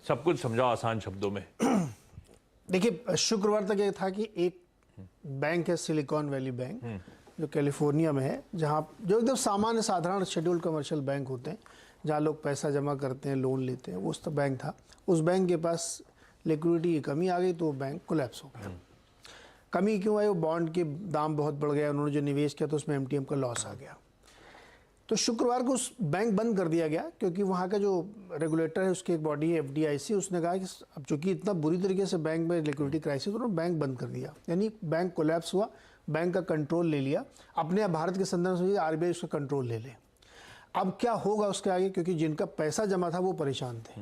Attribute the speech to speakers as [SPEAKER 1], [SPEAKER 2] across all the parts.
[SPEAKER 1] सब कुछ समझाओ आसान शब्दों में।
[SPEAKER 2] देखिए, शुक्रवार तक ये था कि एक बैंक है सिलिकॉन वैली बैंक, जो कैलिफोर्निया में है, जहाँ जो एकदम सामान्य साधारण शेड्यूल्ड कमर्शियल बैंक होते हैं, जहाँ लोग पैसा जमा करते हैं, लोन लेते हैं, वो उस बैंक था। उस बैंक के पास लिक्विडिटी की कमी आ गई तो वो बैंक कोलैप्स हो गया। कमी क्यों आई? वो बॉन्ड के दाम बहुत बढ़ गया, उन्होंने जो निवेश किया तो उसमें एमटीएम का लॉस आ गया। तो शुक्रवार को उस बैंक बंद कर दिया गया, क्योंकि वहाँ का जो रेगुलेटर है, उसकी एक बॉडी है एफडीआईसी, उसने कहा कि अब चूंकि इतना बुरी तरीके से बैंक में लिक्विडिटी क्राइसिस, उन्होंने बैंक बंद कर दिया, यानी बैंक कोलैप्स हुआ, बैंक का कंट्रोल ले लिया। अपने भारत के संदर्भ में आरबीआई उसका कंट्रोल ले ले। अब क्या होगा उसके आगे, क्योंकि जिनका पैसा जमा था वो परेशान थे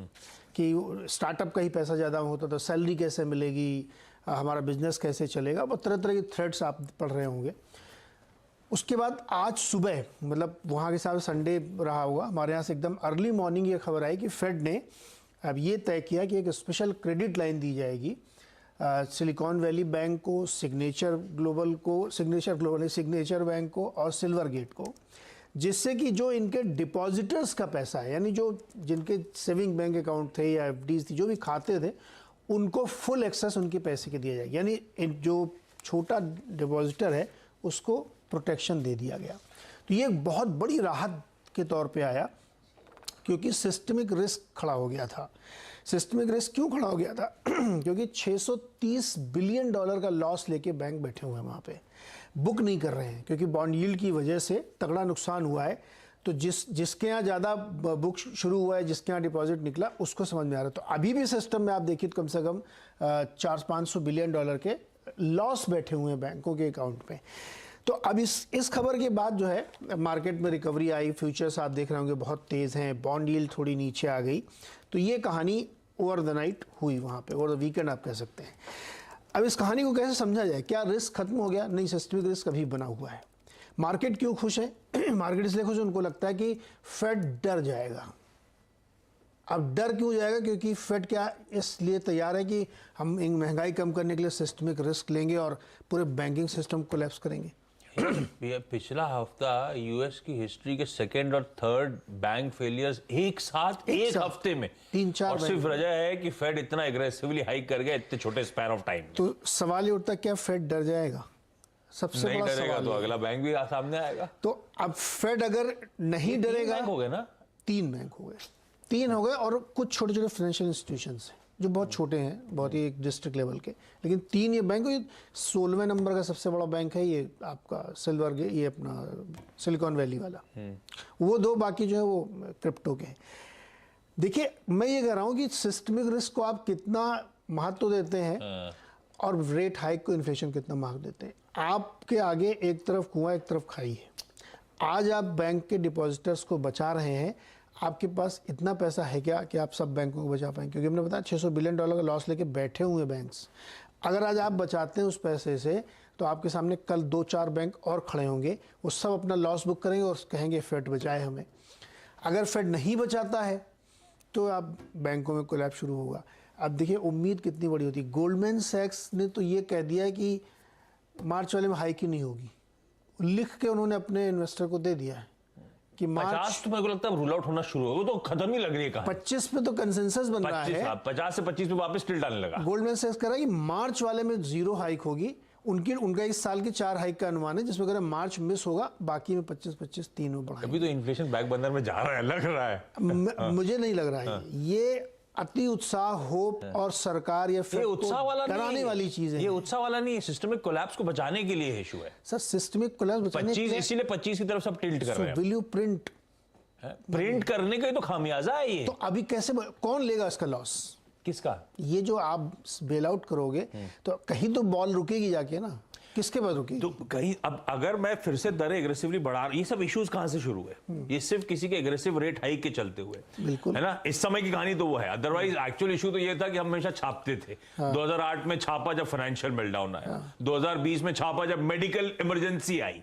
[SPEAKER 2] कि स्टार्टअप का ही पैसा ज़्यादा होता था, सैलरी कैसे मिलेगी, हमारा बिजनेस कैसे चलेगा, वो तरह तरह के थ्रेट्स आप पढ़ रहे होंगे। उसके बाद आज सुबह, मतलब वहाँ के हिसाब से संडे रहा होगा, हमारे यहाँ से एकदम अर्ली मॉर्निंग ये खबर आई कि फेड ने अब ये तय किया कि एक स्पेशल क्रेडिट लाइन दी जाएगी सिलिकॉन वैली बैंक को, सिग्नेचर बैंक को और सिल्वर गेट को, जिससे कि जो इनके डिपॉजिटर्स का पैसा है, यानी जो जिनके सेविंग बैंक अकाउंट थे या एफडीज थी, जो भी खाते थे, उनको फुल एक्सेस उनके पैसे के दिया जाएगा। यानी जो छोटा डिपॉजिटर है उसको प्रोटेक्शन दे दिया गया। तो ये एक बहुत बड़ी राहत के तौर पे आया, क्योंकि सिस्टमिक रिस्क खड़ा हो गया था। सिस्टमिक रिस्क क्यों खड़ा हो गया था? क्योंकि 630 बिलियन डॉलर का लॉस लेके बैंक बैठे हुए हैं वहाँ पे, बुक नहीं कर रहे हैं, क्योंकि बॉन्ड यील्ड की वजह से तगड़ा नुकसान हुआ है। तो जिसके यहाँ ज़्यादा बुक शुरू हुआ है, जिसके यहाँ डिपॉजिट निकला, उसको समझ में आ रहा है। तो अभी भी सिस्टम में आप देखिए कम से कम 400-500 बिलियन डॉलर के लॉस बैठे हुए हैं बैंकों के अकाउंट में। तो अब इस खबर के बाद जो है मार्केट में रिकवरी आई, फ्यूचर्स आप देख रहे होंगे बहुत तेज़ हैं, बॉन्ड यील्ड थोड़ी नीचे आ गई। तो ये कहानी ओवर द नाइट हुई वहाँ पे, ओवर द वीकेंड आप कह सकते हैं। अब इस कहानी को कैसे समझा जाए? क्या रिस्क खत्म हो गया? नहीं, सिस्टमिक रिस्क अभी बना हुआ है। मार्केट क्यों खुश है? मार्केट इसलिए खुश है, उनको लगता है कि फेड डर जाएगा। अब डर क्यों जाएगा? क्योंकि फेड क्या इसलिए तैयार है कि हम महंगाई कम करने के लिए सिस्टमिक रिस्क लेंगे और पूरे बैंकिंग सिस्टम कोलैप्स करेंगे।
[SPEAKER 1] पिछला हफ्ता यूएस की हिस्ट्री के सेकंड और थर्ड बैंक फेलियर्स एक साथ एक हफ्ते में,
[SPEAKER 2] 3-4,
[SPEAKER 1] और सिर्फ वजह है कि फेड इतना एग्रेसिवली हाइक कर गया इतने छोटे स्पैन ऑफ टाइम।
[SPEAKER 2] तो सवाल ये उठता है, क्या फेड डर जाएगा? सबसे बड़ा सवाल
[SPEAKER 1] तो अगला बैंक भी सामने आएगा।
[SPEAKER 2] तो अब फेड अगर नहीं डरेगा,
[SPEAKER 1] हो गए ना,
[SPEAKER 2] 3 बैंक हो गए, 3 हो गए, और कुछ छोटे छोटे फाइनेंशियल इंस्टीट्यूशंस हैं जो बहुत छोटे हैं, बहुत ही एक डिस्ट्रिक्ट लेवल के, लेकिन 3 ये बैंक। ये 16वें नंबर का सबसे बड़ा बैंक है ये आपका सिल्वर गेट, ये अपना सिलिकॉन वैली वाला। वो 2 बाकी जो है वो क्रिप्टो के हैं। देखिए, मैं ये कह रहा हूँ कि सिस्टमिक रिस्क को आप कितना महत्व देते हैं और रेट हाइक को, इन्फ्लेशन कितना महत्व देते हैं। आपके आगे एक तरफ कुआं एक तरफ खाई है। आज आप बैंक के डिपॉजिटर्स को बचा रहे हैं, आपके पास इतना पैसा है क्या कि आप सब बैंकों को बचा पाएंगे? क्योंकि हमने बताया 600 बिलियन डॉलर का लॉस लेके बैठे हुए बैंक्स। अगर आज आप बचाते हैं उस पैसे से, तो आपके सामने कल 2-4 बैंक और खड़े होंगे, वो सब अपना लॉस बुक करेंगे और कहेंगे फेड बचाए हमें। अगर फेड नहीं बचाता है तो आप बैंकों में कोलैप्स शुरू होगा। अब देखिए उम्मीद कितनी बड़ी होती है। गोल्डमैन सैक्स ने तो ये कह दिया कि मार्च वाले में हाइक ही नहीं होगी, लिख के उन्होंने अपने इन्वेस्टर को दे दिया है कि
[SPEAKER 1] 50 तो मेरे को लगता है रूल आउट होना शुरू होगा, तो खत्म ही लग रही है कहानी।
[SPEAKER 2] 25 पे तो कंसेंसस बन रहा है,
[SPEAKER 1] 50 से 25 पे वापस टिल्ट आने लगा।
[SPEAKER 2] गोल्डमैन सैक्स कह रहा है कि मार्च वाले में 0 हाइक होगी। उनका इस साल की 4 हाइक का अनुमान है, जिसमें अगर मार्च मिस होगा, बाकी में 25-25 3 में बढ़ाएंगे।
[SPEAKER 1] अभी तो इन्फ्लेशन बैक बंदर में जा रहा है, लग रहा है।
[SPEAKER 2] मुझे नहीं लग रहा है ये अति उत्साह, होप और सरकार या फिर
[SPEAKER 1] उत्साह वाला
[SPEAKER 2] डराने वाली चीज है।
[SPEAKER 1] ये उत्साह वाला नहीं, सिस्टमिक कोलैप्स को बचाने के लिए इशू है
[SPEAKER 2] सर। सिस्टमिक कोलैप्स बचाने
[SPEAKER 1] 25, इसीलिए 25 की तरफ सब टिल्ट कर रहे हैं।
[SPEAKER 2] विल यू
[SPEAKER 1] प्रिंट करने का ही तो खामियाजा है ये।
[SPEAKER 2] तो अभी कैसे, कौन लेगा इसका लॉस?
[SPEAKER 1] किसका?
[SPEAKER 2] ये जो आप बेल आउट करोगे तो कहीं तो बॉल रुकेगी जाके ना, किसके बाद रुकी?
[SPEAKER 1] तो कहीं अब अगर मैं फिर से दरें एग्रेसिवली बढ़ा, ये सब इश्यूज कहां से शुरू हुए? ये सिर्फ किसी के एग्रेसिव रेट हाइक के चलते हुए,
[SPEAKER 2] बिल्कुल
[SPEAKER 1] है ना। इस समय की कहानी तो वो है। अदरवाइज एक्चुअल इशू तो ये था कि हम हमेशा छापते थे। 2008 में छापा जब फाइनेंशियल मेल्टडाउन आया, 2020 में छापा जब मेडिकल इमरजेंसी आई,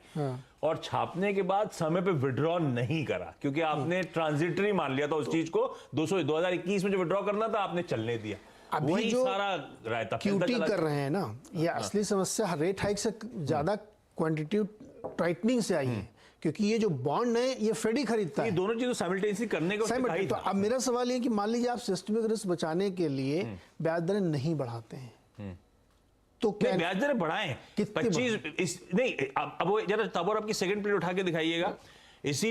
[SPEAKER 1] और छापने के बाद समय पे विड्रॉ नहीं करा, क्योंकि आपने ट्रांजिटरी मान लिया था उस चीज को। 2021 में जो विड्रॉ करना था आपने चलने दिया।
[SPEAKER 2] अभी जो
[SPEAKER 1] सारा रायता
[SPEAKER 2] क्यूटी कर रहे हैं ना, ये असली समस्या रेट हाइक से ज्यादा क्वांटिटेटिव टाइटनिंग से आई है। क्योंकि ये जो बॉन्ड है ये फेड ही खरीदता
[SPEAKER 1] ये
[SPEAKER 2] है।
[SPEAKER 1] दोनों चीजें साइमल्टेनियसली करने का उसने कहा ही
[SPEAKER 2] तो
[SPEAKER 1] था।
[SPEAKER 2] अब मेरा सवाल ये कि मान लीजिए आप सिस्टमिक रिस्क बचाने के लिए ब्याज दरें नहीं बढ़ाते हैं, तो क्या
[SPEAKER 1] ब्याज दरें बढ़ाएं
[SPEAKER 2] कितनी
[SPEAKER 1] 25 नहीं, अब वो जरा तब और आपकी सेकंड प्लेट उठा के दिखाइएगा। इसीलिए